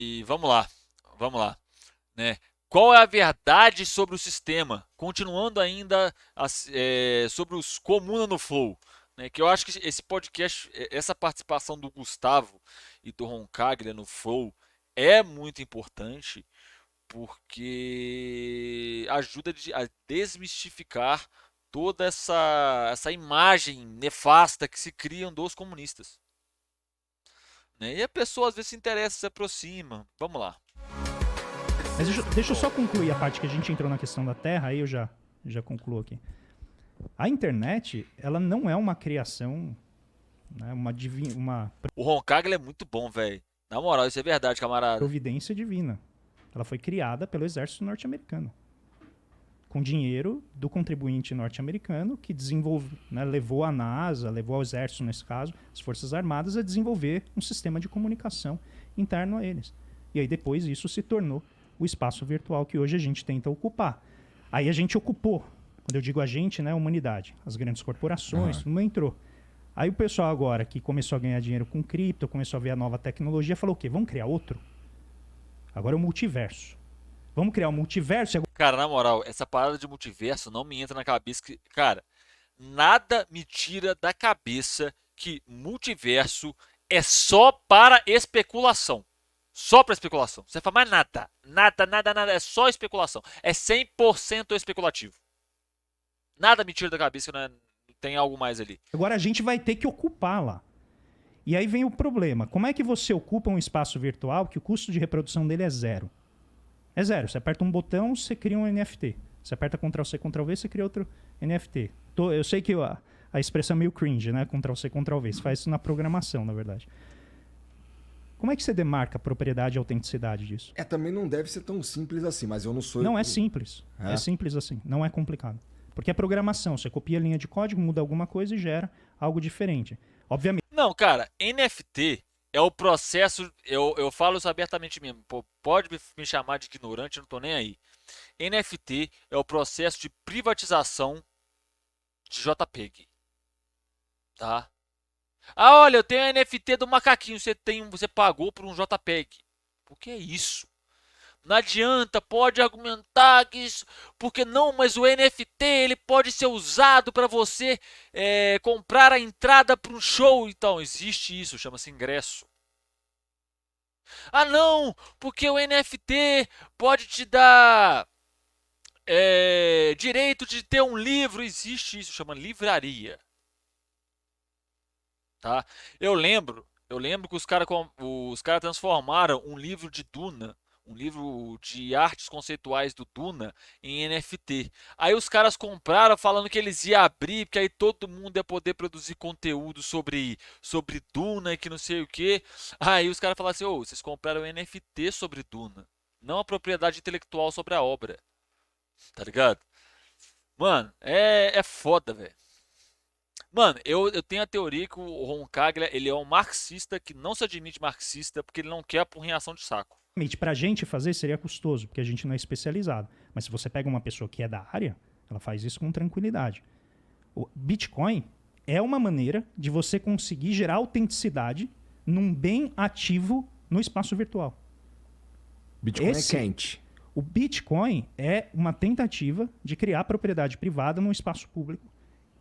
E vamos lá, né? Qual é a verdade sobre o sistema? Continuando ainda sobre os Comuna no Flow, né? Que eu acho que esse podcast, essa participação do Gustavo e do Roncaglia no Flow é muito importante porque ajuda a desmistificar toda essa imagem nefasta que se criam dos comunistas, né? E a pessoa às vezes se interessa, se aproxima. Vamos lá. Mas deixa eu só concluir a parte que a gente entrou na questão da Terra, aí eu já concluo aqui. A internet, ela não é uma criação, né, uma O Roncaglia é muito bom, velho. Na moral, isso é verdade, camarada. providência divina. Ela foi criada pelo exército norte-americano, com dinheiro do contribuinte norte-americano que levou a NASA, levou ao exército, nesse caso, as Forças Armadas, a desenvolver um sistema de comunicação interno a eles. E aí depois isso se tornou o espaço virtual que hoje a gente tenta ocupar. Aí a gente ocupou. Quando eu digo a gente, né, a humanidade. As grandes corporações, não entrou. Aí o pessoal agora que começou a ganhar dinheiro com cripto, começou a ver a nova tecnologia, falou o quê? Vamos criar outro? Agora é o multiverso. Vamos criar um multiverso e Cara, na moral, essa parada de multiverso não me entra na cabeça que, cara, nada me tira da cabeça que multiverso é só para especulação. Só para especulação. Você fala mais nada. Nada, nada, nada. É só especulação. É 100% especulativo. Nada me tira da cabeça que tem algo mais ali. agora a gente vai ter que ocupar lá. E aí vem o problema. Como é que você ocupa um espaço virtual que o custo de reprodução dele é zero? É zero. Você aperta um botão, você cria um NFT. Você aperta Ctrl+C, Ctrl+V, você cria outro NFT. Eu sei que a expressão é meio cringe, né? Ctrl+C, Ctrl+V. Você faz isso na programação, na verdade. Como é que você demarca a propriedade e a autenticidade disso? Também não deve ser tão simples assim, mas eu não sou. Não é simples. É simples assim. Não é complicado. Porque é programação. Você copia a linha de código, muda alguma coisa e gera algo diferente. Obviamente. Não, cara, NFT é o processo. Eu falo isso abertamente mesmo. Pô, pode me chamar de ignorante, eu não tô nem aí. NFT é o processo de privatização de JPEG, tá? Ah, olha, eu tenho a NFT do macaquinho, você pagou por um JPEG. O que é isso? Não adianta, pode argumentar que isso, porque não, mas o NFT ele pode ser usado para você comprar a entrada para um show. Então, existe isso, chama-se ingresso. Ah, não, porque o NFT pode te dar direito de ter um livro. Existe isso, chama livraria. Tá? Eu lembro que os cara transformaram um livro de Duna, um livro de artes conceituais do Duna, em NFT. Aí os caras compraram falando que eles iam abrir, porque aí todo mundo ia poder produzir conteúdo sobre Duna e que não sei o que. Aí os caras falaram assim: ô, vocês compraram NFT sobre Duna, não a propriedade intelectual sobre a obra. Tá ligado? Mano, é foda, velho. Mano, eu tenho a teoria que o Roncaglia, ele é um marxista que não se admite marxista porque ele não quer a porrinhação de saco. Para a gente fazer seria custoso, porque a gente não é especializado. Mas se você pega uma pessoa que é da área, ela faz isso com tranquilidade. O Bitcoin é uma maneira de você conseguir gerar autenticidade num bem ativo no espaço virtual. Bitcoin é quente. O Bitcoin é uma tentativa de criar propriedade privada num espaço público,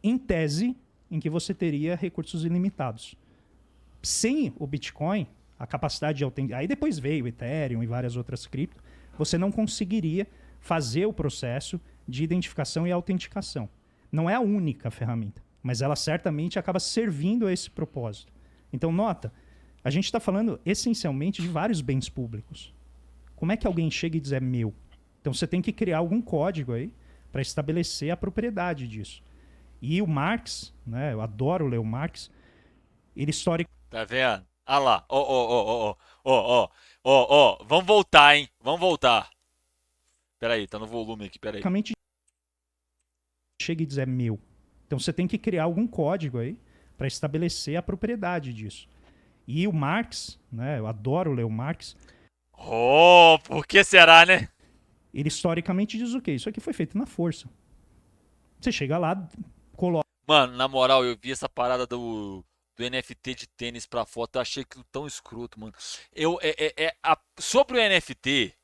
em tese, em que você teria recursos ilimitados. Sem o Bitcoin, a capacidade de autenticidade... Aí depois veio o Ethereum e várias outras criptos, você não conseguiria fazer o processo de identificação e autenticação. Não é a única ferramenta, mas ela certamente acaba servindo a esse propósito. Então, nota, a gente está falando essencialmente de vários bens públicos. Como é que alguém chega e diz é meu? Então você tem que criar algum código aí para estabelecer a propriedade disso. E o Marx, né, eu adoro ler o Marx, ele Tá vendo? Ah lá. Ó, ó, ó, ó, ó, ó, ó, ó. Vamos voltar, hein? Vamos voltar. Pera aí, tá no volume aqui, pera aí. historicamente chega e diz é meu. Então você tem que criar algum código aí para estabelecer a propriedade disso. E o Marx, né, eu adoro ler o Marx, Oh, por que será, né? ele historicamente diz o quê? Isso aqui foi feito na força. Você chega lá, coloca Mano, na moral, eu vi essa parada do do NFT de tênis pra foto. Eu achei aquilo tão escroto, mano. Sobre o NFT,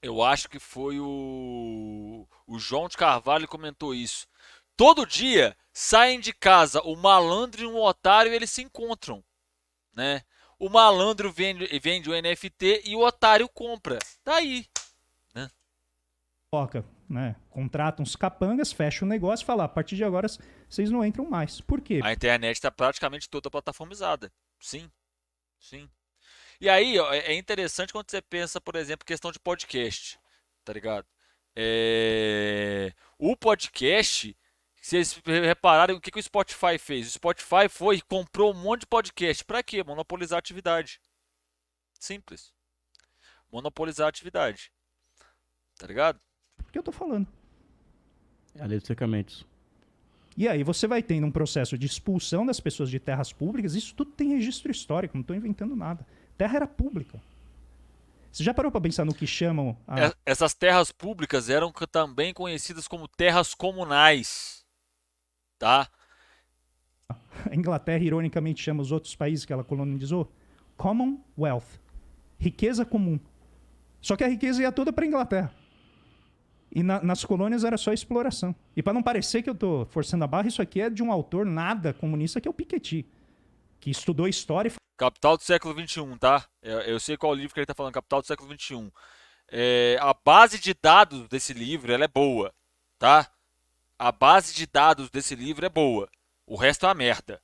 eu acho que foi o João de Carvalho que comentou isso. Todo dia saem de casa o malandro e um otário e eles se encontram, né? O malandro vende o NFT e o otário compra. Tá aí, né? Coloca, né? Contrata uns capangas, fecha o negócio e fala: a partir de agora vocês não entram mais. Por quê? A internet está praticamente toda plataformizada. Sim, sim. E aí, ó, é interessante quando você pensa, por exemplo, questão de podcast, tá ligado? O podcast, se vocês repararem o que o Spotify fez? O Spotify foi e comprou um monte de podcast. Pra quê? Monopolizar a atividade. Simples. Monopolizar a atividade. Tá ligado? Por que eu tô falando? É a lei dos cercamentos. E aí você vai tendo um processo de expulsão das pessoas de terras públicas. Isso tudo tem registro histórico, não estou inventando nada. Terra era pública. Você já parou para pensar no que chamam Essas terras públicas eram também conhecidas como terras comunais, tá? A Inglaterra, ironicamente, chama os outros países que ela colonizou Commonwealth. Riqueza comum. Só que a riqueza ia toda para a Inglaterra. E nas colônias era só exploração. E para não parecer que eu estou forçando a barra, isso aqui é de um autor nada comunista, que é o Piketty, que estudou história e... Capital do século XXI, tá? Eu sei qual livro que ele está falando, Capital do século XXI. A base de dados desse livro ela é boa, tá? A base de dados desse livro é boa. O resto é uma merda,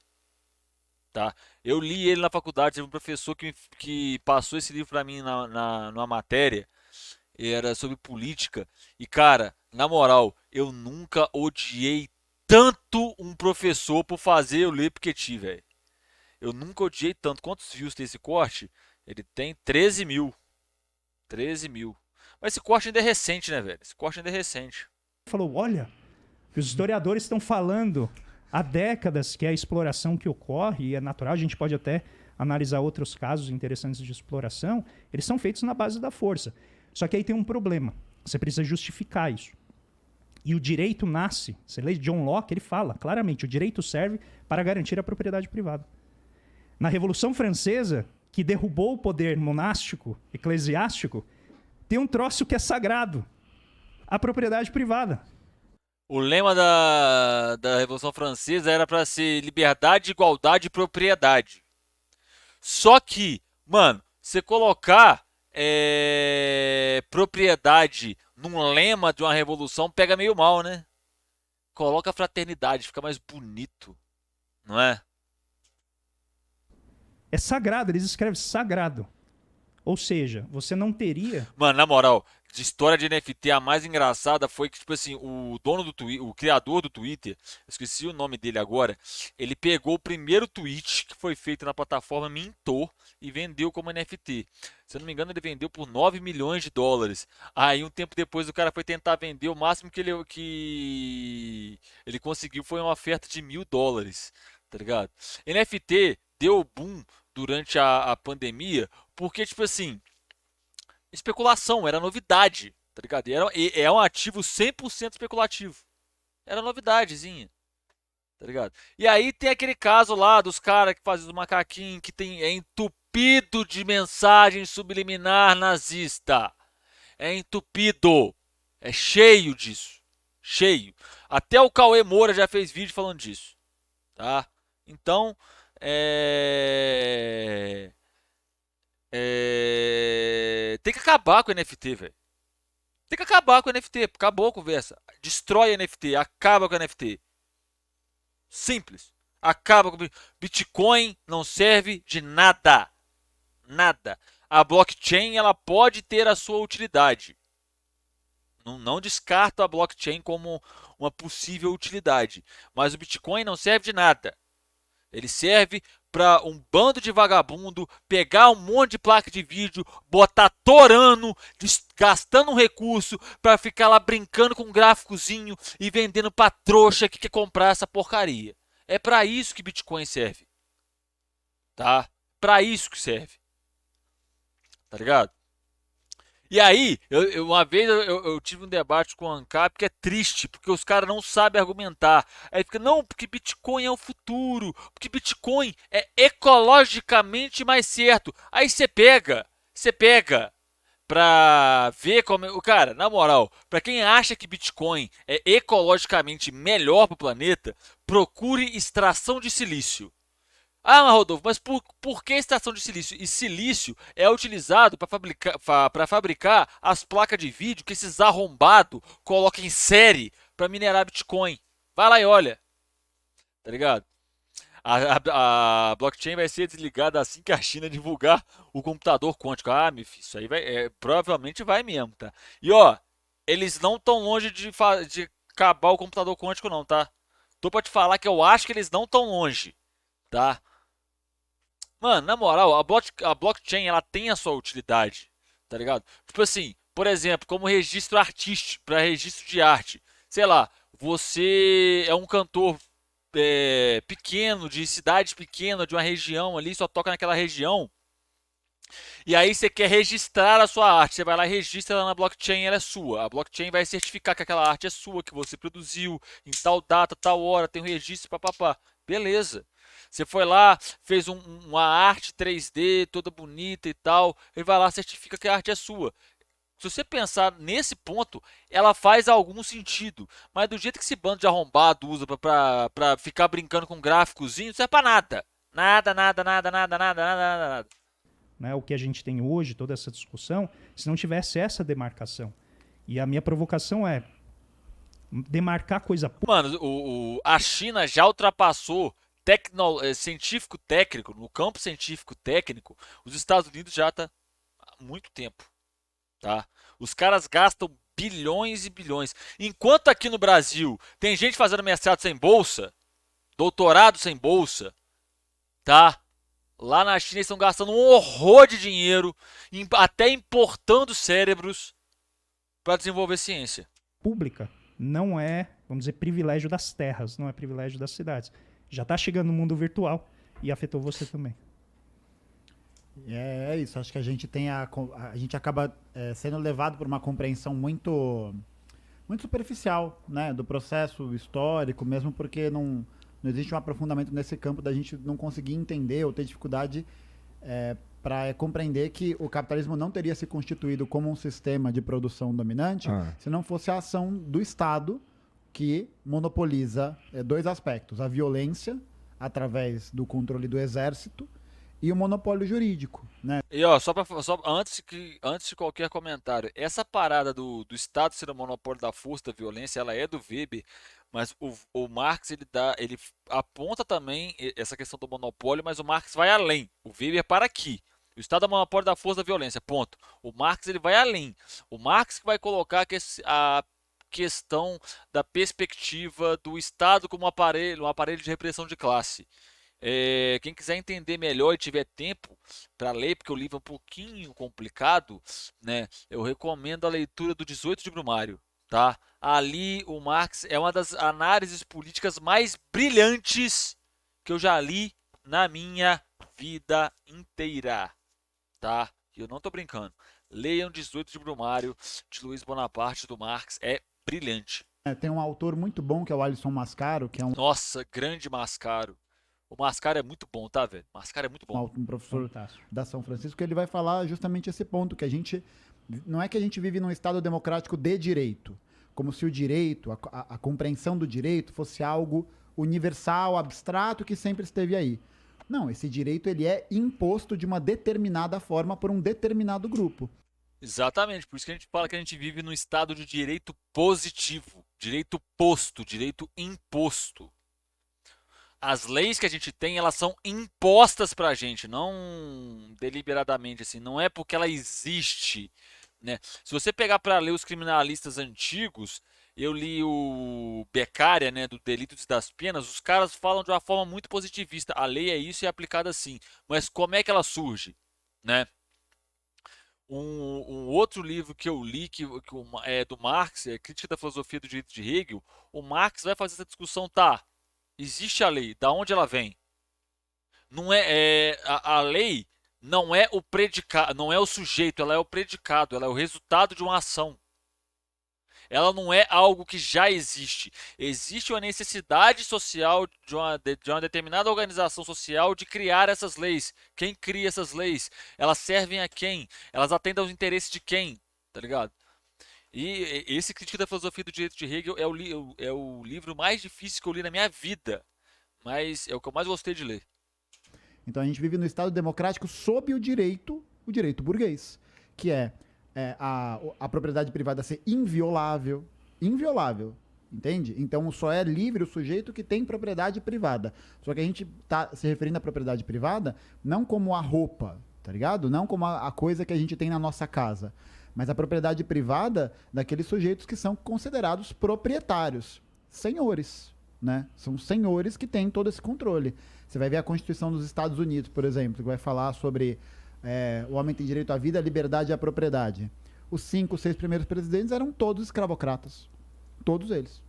tá? Eu li ele na faculdade, teve um professor que passou esse livro para mim numa matéria, era sobre política. E, cara, na moral, eu nunca odiei tanto um professor por fazer eu ler Piketty, velho. Eu nunca odiei tanto. Quantos views tem esse corte? Ele tem 13 mil. 13 mil. Mas esse corte ainda é recente, né, velho? Esse corte ainda é recente. falou: olha, os historiadores estão falando há décadas que é a exploração que ocorre, e é natural, a gente pode até analisar outros casos interessantes de exploração, eles são feitos na base da força. Só que aí tem um problema. Você precisa justificar isso. E o direito nasce, você lê John Locke, ele fala claramente, o direito serve para garantir a propriedade privada. Na Revolução Francesa, que derrubou o poder monástico, eclesiástico, tem um troço que é sagrado, a propriedade privada. O lema da Revolução Francesa era para ser liberdade, igualdade e propriedade. Só que, mano, você colocar propriedade num lema de uma revolução pega meio mal, né? Coloca fraternidade, fica mais bonito, não é? É sagrado, eles escrevem sagrado. Ou seja, você não teria... Mano, na moral, de história de NFT, a mais engraçada foi que, tipo assim, o dono do Twitter, o criador do Twitter, esqueci o nome dele agora, ele pegou o primeiro tweet que foi feito na plataforma, mintou e vendeu como NFT. Se eu não me engano, ele vendeu por 9 milhões de dólares. Aí, um tempo depois, o cara foi tentar vender, o máximo que ele conseguiu foi uma oferta de $1.000, tá ligado? NFT deu boom durante a pandemia, porque, tipo assim, especulação, era novidade, tá ligado? É um ativo 100% especulativo. Era novidadezinha, tá ligado? E aí tem aquele caso lá dos caras que fazem os macaquinhos, que é entupido de mensagem subliminar nazista. É entupido. É cheio disso. Cheio. Até o Cauê Moura já fez vídeo falando disso, tá? Então, tem que acabar com o NFT, velho. Tem que acabar com o NFT. Acabou a conversa. Destrói o NFT. Acaba com o NFT. Simples. Acaba com o Bitcoin. Não serve de nada. Nada. A blockchain ela pode ter a sua utilidade. Não descarto a blockchain como uma possível utilidade. Mas o Bitcoin não serve de nada. Ele serve para um bando de vagabundo pegar um monte de placa de vídeo, botar torando, gastando um recurso para ficar lá brincando com um gráficozinho e vendendo para trouxa que quer comprar essa porcaria. É para isso que Bitcoin serve. Tá? Para isso que serve. Tá ligado? E aí, uma vez eu tive um debate com o ANCAP que é triste, porque os caras não sabem argumentar. Aí fica, não, porque Bitcoin é o futuro, porque Bitcoin é ecologicamente mais certo. Aí você pega pra ver como. Cara, na moral, pra quem acha que Bitcoin é ecologicamente melhor pro planeta, procure extração de silício. Ah, mas Rodolfo, mas por que extração de silício? E silício é utilizado para fabricar as placas de vídeo que esses arrombados colocam em série para minerar Bitcoin. Vai lá e olha, tá ligado? A blockchain vai ser desligada assim que a China divulgar o computador quântico. Ah, meu filho, isso aí provavelmente vai mesmo, tá? E ó, eles não estão longe de acabar o computador quântico, não, tá? Tô pra te falar que eu acho que eles não estão longe, tá? Mano, na moral, a blockchain ela tem a sua utilidade, tá ligado? Tipo assim, por exemplo, como registro artístico, para registro de arte. Sei lá, você é um cantor pequeno, de cidade pequena, de uma região ali, só toca naquela região. E aí você quer registrar a sua arte, você vai lá e registra ela na blockchain, ela é sua. A blockchain vai certificar que aquela arte é sua, que você produziu em tal data, tal hora, tem um registro, papapá. Beleza. Você foi lá, fez uma arte 3D toda bonita e tal, ele vai lá certifica que a arte é sua. Se você pensar nesse ponto, ela faz algum sentido. Mas do jeito que esse bando de arrombado usa pra ficar brincando com gráficozinho, não serve pra nada. Nada, nada, nada, nada, nada, nada, nada. Né? O que a gente tem hoje, toda essa discussão, se não tivesse essa demarcação. E a minha provocação é demarcar coisa pública. Mano, a China já ultrapassou científico técnico, no campo científico técnico, os Estados Unidos já está há muito tempo, tá? Os caras gastam bilhões e bilhões. Enquanto aqui no Brasil tem gente fazendo mestrado sem bolsa, doutorado sem bolsa, tá? Lá na China eles estão gastando um horror de dinheiro, até importando cérebros para desenvolver ciência. Pública não é, vamos dizer, privilégio das terras, não é privilégio das cidades. Já está chegando no mundo virtual e afetou você também. É isso, acho que a gente tem a gente acaba sendo levado por uma compreensão muito superficial, né, do processo histórico, mesmo porque não existe um aprofundamento nesse campo da gente não conseguir entender ou ter dificuldade para compreender que o capitalismo não teria se constituído como um sistema de produção dominante se não fosse a ação do Estado que monopoliza dois aspectos: a violência através do controle do exército e o monopólio jurídico, né? E ó, antes de qualquer comentário, essa parada do Estado ser o monopólio da força, da violência, ela é do Weber, mas o Marx ele aponta também essa questão do monopólio, mas o Marx vai além. O Weber para aqui. O Estado é o monopólio da força, da violência, ponto. O Marx ele vai além. O Marx que vai colocar a questão da perspectiva do Estado como um aparelho de repressão de classe. Quem quiser entender melhor e tiver tempo para ler, porque o livro é um pouquinho complicado, né? Eu recomendo a leitura do 18 de Brumário, tá? Ali o Marx é uma das análises políticas mais brilhantes que eu já li na minha vida inteira, tá? E eu não tô brincando. Leiam 18 de Brumário de Luiz Bonaparte do Marx, é brilhante. Tem um autor muito bom que é o Alisson Mascaro, que é Nossa, grande Mascaro. O Mascaro é muito bom, tá, velho? Mascaro é muito bom. um professor Fantástico. da São Francisco, que ele vai falar justamente esse ponto, que a gente não é que a gente vive num Estado democrático de direito, como se o direito, a compreensão do direito fosse algo universal, abstrato, que sempre esteve aí. Não, esse direito ele é imposto de uma determinada forma por um determinado grupo. Exatamente, por isso que a gente fala que a gente vive num estado de direito positivo, direito posto, direito imposto. As leis que a gente tem, elas são impostas pra gente, não deliberadamente, assim, não é porque ela existe, né? Se você pegar para ler os criminalistas antigos, eu li o Beccaria, né, do Delitos e das Penas, os caras falam de uma forma muito positivista. A lei é isso e é aplicada assim, mas como é que ela surge, né? Um outro livro que eu li, que é do Marx, é Crítica da Filosofia do Direito de Hegel, o Marx vai fazer essa discussão, tá? Existe a lei, da onde ela vem? Não a lei não é o predicado, não é o sujeito, ela é o predicado, ela é o resultado de uma ação. Ela não é algo que já existe. Existe uma necessidade social de uma determinada organização social de criar essas leis. Quem cria essas leis? Elas servem a quem? Elas atendem aos interesses de quem? Tá ligado? E esse Crítica da Filosofia do Direito de Hegel é o livro mais difícil que eu li na minha vida. Mas é o que eu mais gostei de ler. Então a gente vive no Estado democrático sob o direito burguês, que é, a propriedade privada ser inviolável, entende? Então só é livre o sujeito que tem propriedade privada. Só que a gente tá se referindo à propriedade privada não como a roupa, tá ligado? Não como a coisa que a gente tem na nossa casa, mas a propriedade privada daqueles sujeitos que são considerados proprietários, senhores, né? São senhores que têm todo esse controle. Você vai ver a Constituição dos Estados Unidos, por exemplo, que vai falar sobre o homem tem direito à vida, à liberdade e à propriedade. Os 5, 6 primeiros presidentes eram todos escravocratas. Todos eles.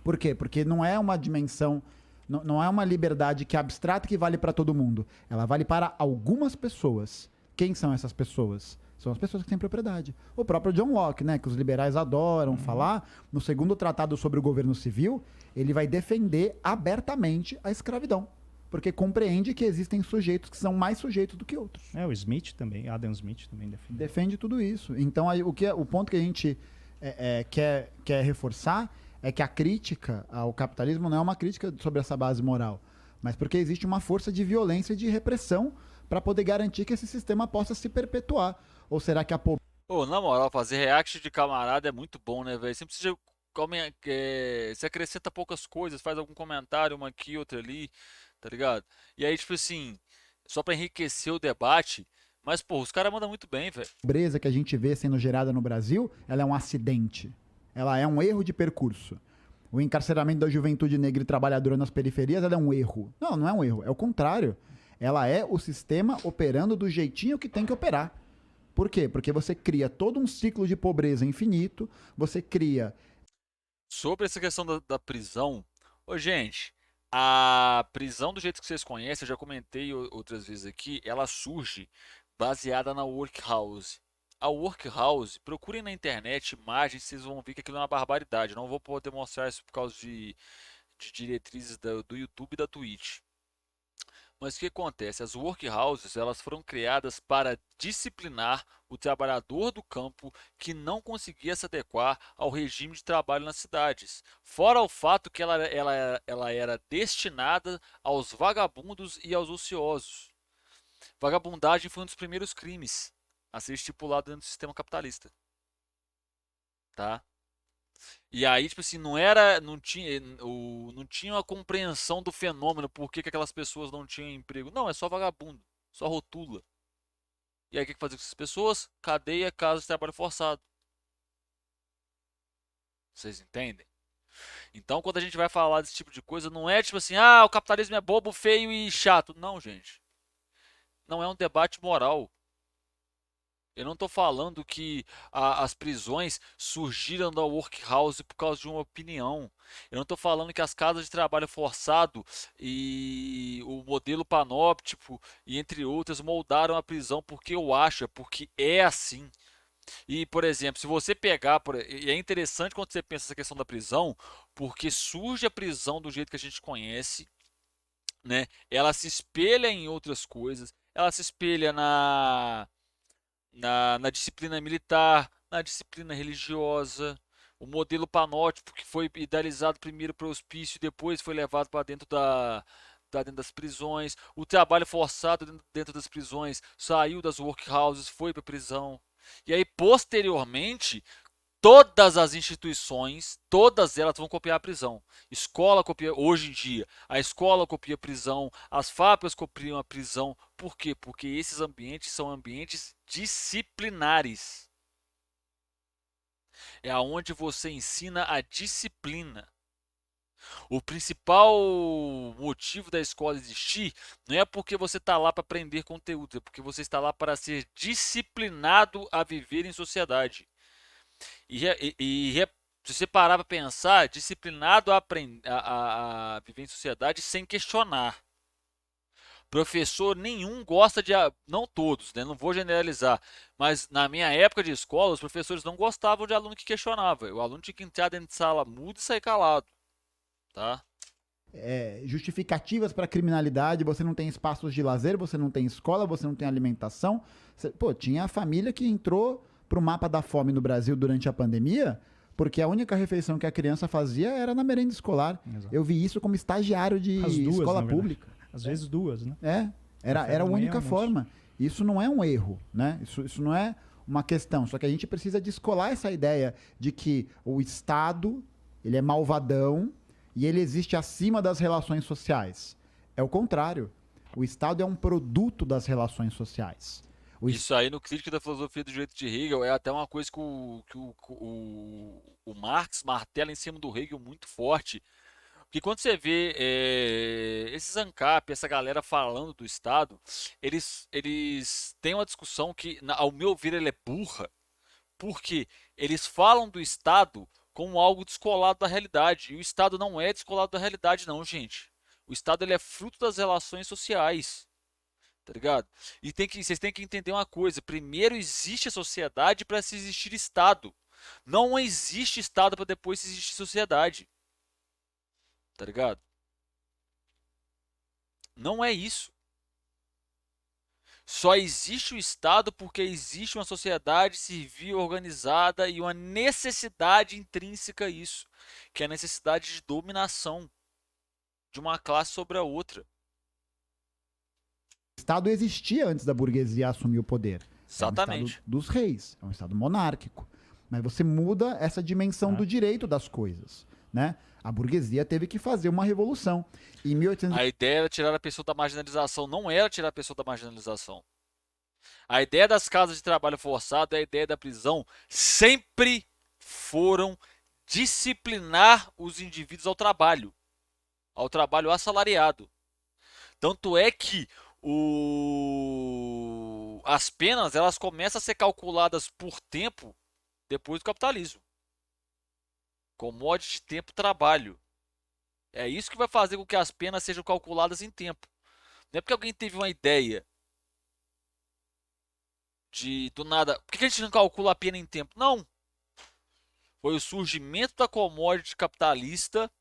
Por quê? Porque não é uma dimensão, não é uma liberdade que é abstrata que vale para todo mundo. Ela vale para algumas pessoas. Quem são essas pessoas? São as pessoas que têm propriedade. O próprio John Locke, né, que os liberais adoram falar, no segundo tratado sobre o governo civil, ele vai defender abertamente a escravidão. Porque compreende que existem sujeitos que são mais sujeitos do que outros. O Smith também, Adam Smith também defende. Defende tudo isso. Então, aí, o ponto que a gente quer reforçar é que a crítica ao capitalismo não é uma crítica sobre essa base moral, mas porque existe uma força de violência e de repressão para poder garantir que esse sistema possa se perpetuar. Ou será que a pobreza... Ô, na moral, fazer react de camarada é muito bom, né, velho? Você precisa. Você acrescenta poucas coisas, faz algum comentário, uma aqui, outra ali, tá ligado? E aí, tipo assim, só pra enriquecer o debate. Mas, pô, os caras mandam muito bem, velho. pobreza que a gente vê sendo gerada no Brasil, ela é um acidente. Ela é um erro de percurso. O encarceramento da juventude negra e trabalhadora nas periferias, ela é um erro. Não, não é um erro. É o contrário. Ela é o sistema operando do jeitinho que tem que operar. Por quê? Porque você cria todo um ciclo de pobreza infinito, você cria... Sobre essa questão da prisão, ô gente, a prisão do jeito que vocês conhecem, eu já comentei outras vezes aqui, ela surge baseada na workhouse. A workhouse, procurem na internet imagens, vocês vão ver que aquilo é uma barbaridade. Eu não vou poder mostrar isso por causa de diretrizes do YouTube e da Twitch. Mas o que acontece? As workhouses, elas foram criadas para disciplinar o trabalhador do campo que não conseguia se adequar ao regime de trabalho nas cidades. Fora o fato que ela era destinada aos vagabundos e aos ociosos. Vagabundagem foi um dos primeiros crimes a ser estipulado dentro do sistema capitalista. Tá? E aí, tipo assim, não tinha uma compreensão do fenômeno, por que aquelas pessoas não tinham emprego. Não, é só vagabundo, só rotula. E aí, o que fazia com essas pessoas? Cadeia, casa de trabalho forçado. Vocês entendem? Então, quando a gente vai falar desse tipo de coisa, não é tipo assim, o capitalismo é bobo, feio e chato. Não, gente. Não é um debate moral. Eu não estou falando que as prisões surgiram da workhouse por causa de uma opinião. Eu não estou falando que as casas de trabalho forçado e o modelo panóptico e entre outras moldaram a prisão porque eu acho, porque é assim. E, por exemplo, se você pegar, e é interessante quando você pensa essa questão da prisão, porque surge a prisão do jeito que a gente conhece, né? Ela se espelha em outras coisas, ela se espelha na disciplina militar, na disciplina religiosa, o modelo panótipo que foi idealizado primeiro para o hospício e depois foi levado para dentro dentro das prisões, o trabalho forçado dentro das prisões saiu das workhouses, foi para a prisão. E aí, posteriormente, todas as instituições, todas elas vão copiar a prisão. Escola copia, hoje em dia, a escola copia a prisão, as fábricas copiam a prisão. Por quê? Porque esses ambientes são ambientes disciplinares. É aonde você ensina a disciplina. O principal motivo da escola existir não é porque você está lá para aprender conteúdo, é porque você está lá para ser disciplinado a viver em sociedade. Se você parar para pensar, disciplinado a viver em sociedade sem questionar. Professor nenhum gosta de. Não todos, né? Não vou generalizar. Mas na minha época de escola, os professores não gostavam de aluno que questionava. O aluno tinha que entrar dentro de sala mudo e sair calado. Tá? Justificativas para criminalidade, você não tem espaços de lazer, você não tem escola, você não tem alimentação. Tinha a família que entrou pro mapa da fome no Brasil durante a pandemia, porque a única refeição que a criança fazia era na merenda escolar. Exato. Eu vi isso como estagiário de As duas, escola na verdade. pública. Às vezes duas, né? Era a manhã e única almoço. forma. Isso não é um erro, né? Isso não é uma questão. Só que a gente precisa descolar essa ideia de que o Estado, ele é malvadão e ele existe acima das relações sociais. É o contrário. O Estado é um produto das relações sociais. Isso aí no Crítica da Filosofia do Direito de Hegel é até uma coisa que o Marx martela em cima do Hegel muito forte. Porque quando você vê esses ANCAP, essa galera falando do Estado, eles têm uma discussão que, ao meu ver, ela é burra, porque eles falam do Estado como algo descolado da realidade. E o Estado não é descolado da realidade, não, gente. O Estado ele é fruto das relações sociais. Tá ligado? E vocês têm que entender uma coisa: primeiro existe a sociedade para se existir Estado. Não existe Estado para depois se existir sociedade. Tá ligado? Não é isso. Só existe o Estado porque existe uma sociedade civil organizada e uma necessidade intrínseca a isso, que é a necessidade de dominação de uma classe sobre a outra. O Estado existia antes da burguesia assumir o poder. É um Exatamente. Estado dos reis, é um Estado monárquico. Mas você muda essa dimensão do direito das coisas, né? A burguesia teve que fazer uma revolução. Em 1800... A ideia era tirar a pessoa da marginalização, não era tirar a pessoa da marginalização. A ideia das casas de trabalho forçado e a ideia da prisão sempre foram disciplinar os indivíduos ao trabalho assalariado. Tanto é que as penas elas começam a ser calculadas por tempo depois do capitalismo. Commodity de tempo-trabalho. É isso que vai fazer com que as penas sejam calculadas em tempo. Não é porque alguém teve uma ideia do nada. Por que a gente não calcula a pena em tempo? Não. Foi o surgimento da commodity capitalista,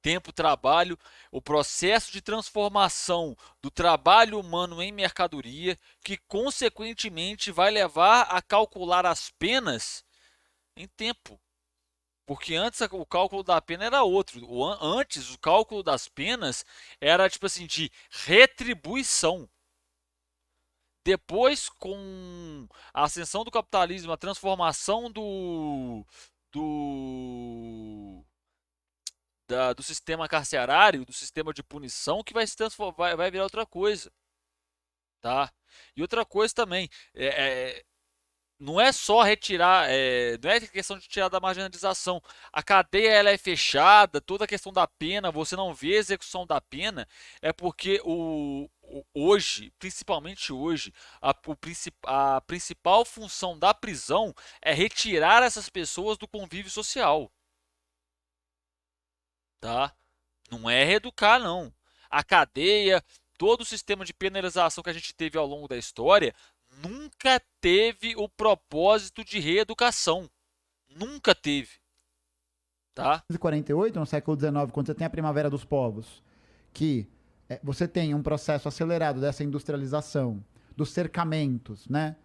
tempo-trabalho, o processo de transformação do trabalho humano em mercadoria, que consequentemente vai levar a calcular as penas em tempo. Porque antes o cálculo da pena era outro. Antes o cálculo das penas era tipo assim de retribuição. Depois, com a ascensão do capitalismo, a transformação do sistema carcerário, do sistema de punição, que vai se transformar, vai virar outra coisa, tá? E outra coisa também, não é só retirar, não é questão de tirar da marginalização. A cadeia ela é fechada, toda a questão da pena, você não vê a execução da pena, é porque hoje, principalmente hoje, a principal função da prisão é retirar essas pessoas do convívio social. Tá? Não é reeducar, não. A cadeia, todo o sistema de penalização que a gente teve ao longo da história, nunca teve o propósito de reeducação. Nunca teve. Tá? 1948, no século XIX, quando você tem a Primavera dos Povos, que você tem um processo acelerado dessa industrialização, dos cercamentos, né?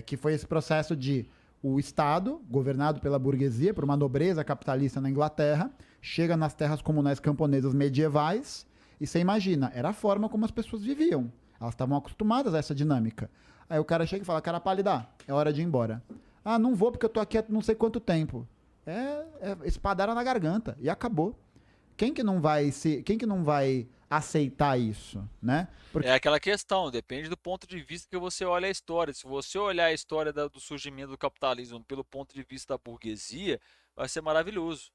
Que foi esse processo de o Estado, governado pela burguesia, por uma nobreza capitalista na Inglaterra, chega nas terras comunais camponesas medievais e você imagina, era a forma como as pessoas viviam. Elas estavam acostumadas a essa dinâmica. Aí o cara chega e fala, cara pálida, é hora de ir embora. Ah, não vou porque eu tô aqui há não sei quanto tempo. Espadara na garganta e acabou. Quem que não vai aceitar isso, né? Porque... É aquela questão, depende do ponto de vista que você olha a história. Se você olhar a história do surgimento do capitalismo pelo ponto de vista da burguesia, vai ser maravilhoso.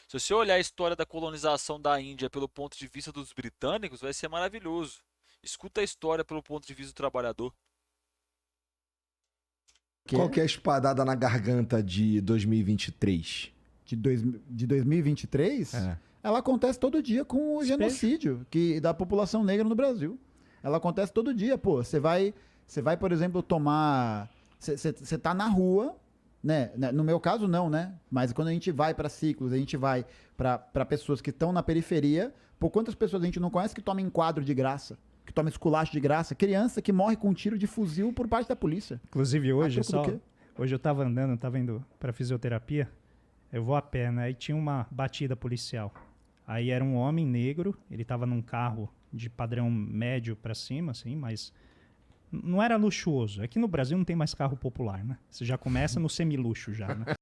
Se você olhar a história da colonização da Índia pelo ponto de vista dos britânicos, vai ser maravilhoso. Escuta a história pelo ponto de vista do trabalhador. Qual que é a espadada na garganta de 2023? de 2023, ela acontece todo dia com o genocídio da população negra no Brasil. Ela acontece todo dia, pô. Você vai, por exemplo, tomar... Você tá na rua, né? No meu caso, não, né? Mas quando a gente vai para ciclos, a gente vai para pessoas que estão na periferia, pô, quantas pessoas a gente não conhece que toma enquadro de graça? Que toma esculacho de graça? Criança que morre com um tiro de fuzil por parte da polícia. Inclusive hoje, hoje eu tava andando, tava indo pra fisioterapia, eu vou a pé, né? E tinha uma batida policial. Aí era um homem negro, ele tava num carro de padrão médio pra cima, assim, mas não era luxuoso. Aqui no Brasil não tem mais carro popular, né? Você já começa no semiluxo já, né?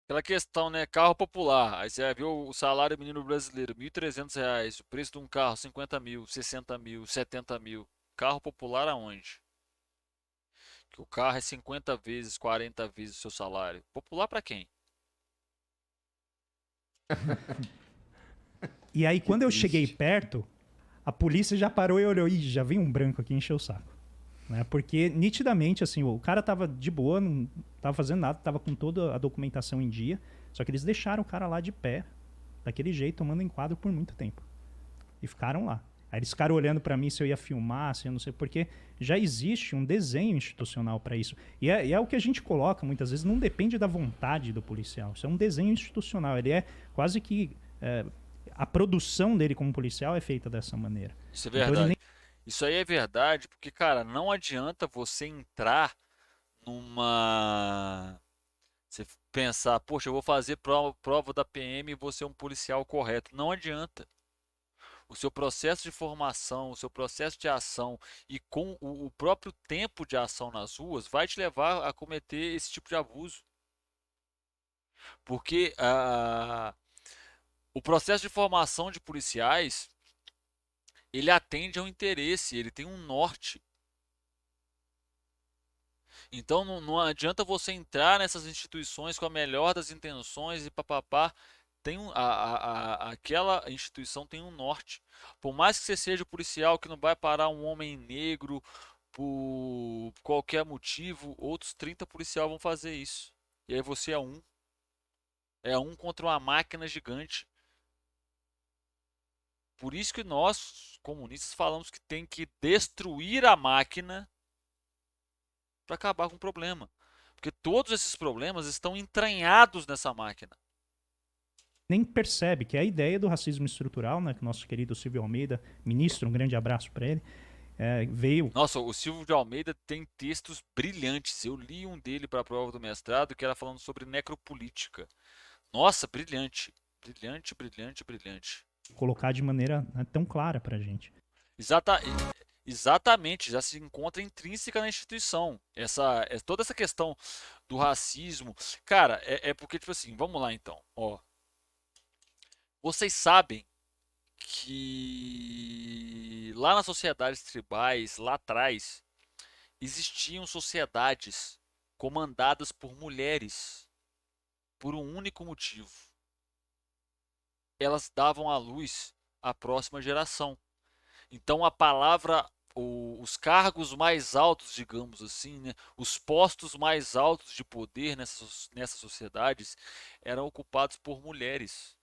Aquela questão, né? Carro popular. Aí você viu o salário mínimo brasileiro, R$ 1.300. O preço de um carro, 50 mil, 60 mil, 70 mil. Carro popular aonde? Que o carro é 50 vezes, 40 vezes o seu salário. Popular pra quem? E aí, quando eu cheguei perto, a polícia já parou e olhou. Ih, já vem um branco aqui encher o saco. Né? Porque, nitidamente, assim, o cara tava de boa, não tava fazendo nada, tava com toda a documentação em dia. Só que eles deixaram o cara lá de pé, daquele jeito, tomando enquadro por muito tempo. E ficaram lá. Aí eles ficaram olhando pra mim se eu ia filmar, se eu não sei, porque já existe um desenho institucional pra isso. E é o que a gente coloca, muitas vezes, não depende da vontade do policial. Isso é um desenho institucional. Ele é quase que... a produção dele como policial é feita dessa maneira. Isso é verdade. Isso aí é verdade, porque, cara, não adianta você entrar numa... Você pensar, poxa, eu vou fazer prova da PM e vou ser um policial correto. Não adianta. O seu processo de formação, o seu processo de ação e com o próprio tempo de ação nas ruas vai te levar a cometer esse tipo de abuso. Porque o processo de formação de policiais, ele atende a um interesse, ele tem um norte. Então não adianta você entrar nessas instituições com a melhor das intenções e papapá. Aquela instituição tem um norte. Por mais que você seja policial que não vai parar um homem negro por qualquer motivo, outros 30 policiais vão fazer isso. E aí você é um. É um contra uma máquina gigante. Por isso que nós, comunistas, falamos que tem que destruir a máquina para acabar com o problema. Porque todos esses problemas estão entranhados nessa máquina. Nem percebe que é a ideia do racismo estrutural, né, que o nosso querido Silvio Almeida, ministro, um grande abraço para ele, veio... Nossa, o Silvio de Almeida tem textos brilhantes. Eu li um dele para a prova do mestrado que era falando sobre necropolítica. Nossa, brilhante. Brilhante, brilhante, brilhante. Colocar de maneira, né, tão clara pra gente. Exatamente, já se encontra intrínseca na instituição. Toda essa questão do racismo. Cara, é porque, tipo assim, vamos lá então. Ó, vocês sabem que lá nas sociedades tribais, lá atrás, existiam sociedades comandadas por mulheres por um único motivo. Elas davam à luz a próxima geração. Então a palavra, os cargos mais altos, digamos assim, né, os postos mais altos de poder nessas sociedades eram ocupados por mulheres.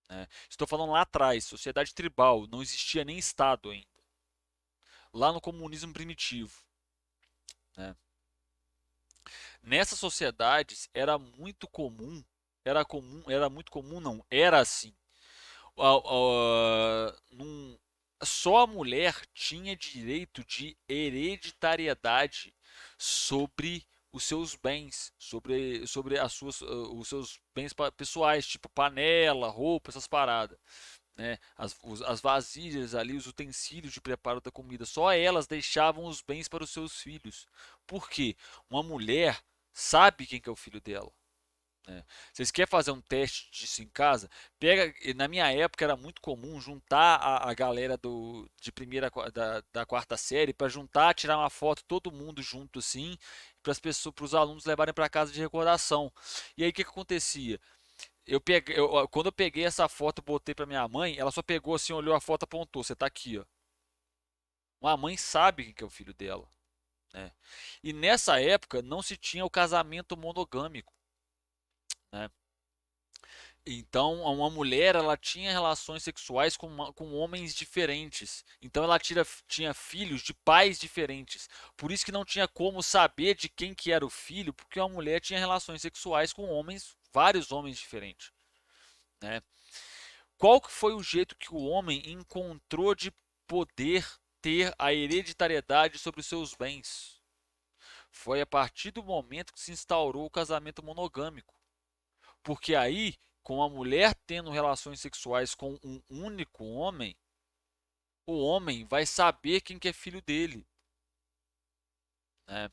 Né? Estou falando lá atrás, sociedade tribal, não existia nem Estado ainda. Lá no comunismo primitivo. Né? Nessas sociedades era muito comum, era assim. Só a mulher tinha direito de hereditariedade sobre os seus bens, sobre os seus bens pessoais, tipo panela, roupa, essas paradas. Né? As vasilhas ali, os utensílios de preparo da comida, só elas deixavam os bens para os seus filhos. Por quê? Uma mulher sabe quem que é o filho dela. Né? Vocês querem fazer um teste disso em casa? Na minha época era muito comum juntar a galera de primeira da quarta série para juntar, tirar uma foto todo mundo junto assim, para os alunos levarem para casa de recordação. E aí o que acontecia? Quando eu peguei essa foto e botei para minha mãe, ela só pegou assim, olhou a foto, apontou, você tá aqui, ó. Uma mãe sabe quem que é o filho dela. Né? E nessa época não se tinha o casamento monogâmico. Né? Então, uma mulher, ela tinha relações sexuais com homens diferentes. Então, ela tinha filhos de pais diferentes. Por isso que não tinha como saber de quem que era o filho, porque uma mulher tinha relações sexuais com homens, vários homens diferentes, né? Qual que foi o jeito que o homem encontrou de poder ter a hereditariedade sobre os seus bens? Foi a partir do momento que se instaurou o casamento monogâmico. Porque aí, com a mulher tendo relações sexuais com um único homem, o homem vai saber quem que é filho dele, né?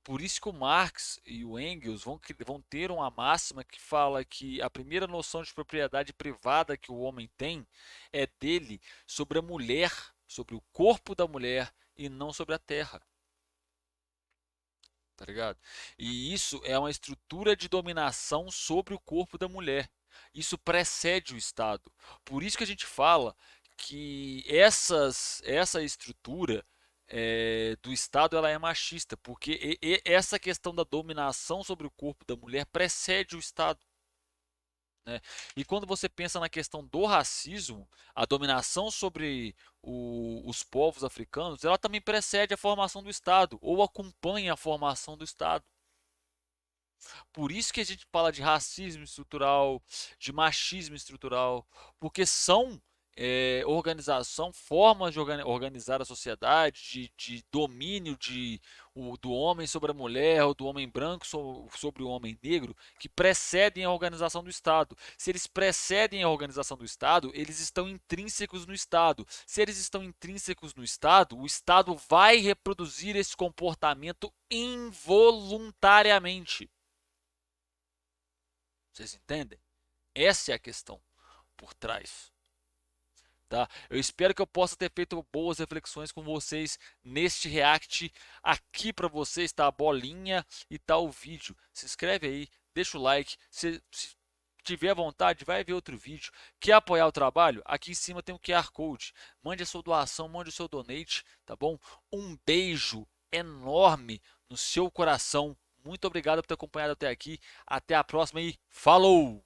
Por isso que o Marx e o Engels vão ter uma máxima que fala que a primeira noção de propriedade privada que o homem tem é dele sobre a mulher, sobre o corpo da mulher e não sobre a terra. Tá ligado? E isso é uma estrutura de dominação sobre o corpo da mulher. Isso precede o Estado. Por isso que a gente fala que essa estrutura do Estado ela é machista, porque essa questão da dominação sobre o corpo da mulher precede o Estado, né? E quando você pensa na questão do racismo, a dominação sobre os povos africanos, ela também precede a formação do Estado ou acompanha a formação do Estado. Por isso que a gente fala de racismo estrutural, de machismo estrutural, porque são formas de organizar a sociedade, de domínio do homem sobre a mulher, ou do homem branco sobre o homem negro, que precedem a organização do Estado. Se eles precedem a organização do Estado, eles estão intrínsecos no Estado. Se eles estão intrínsecos no Estado, o Estado vai reproduzir esse comportamento involuntariamente. Vocês entendem? Essa é a questão por trás. Tá? Eu espero que eu possa ter feito boas reflexões com vocês neste react aqui para vocês, tá? A bolinha e tá o vídeo. Se inscreve aí, deixa o like. Se tiver vontade, vai ver outro vídeo. Quer apoiar o trabalho? Aqui em cima tem um QR Code. Mande a sua doação, mande o seu donate, tá bom? Um beijo enorme no seu coração. Muito obrigado por ter acompanhado até aqui. Até a próxima e falou!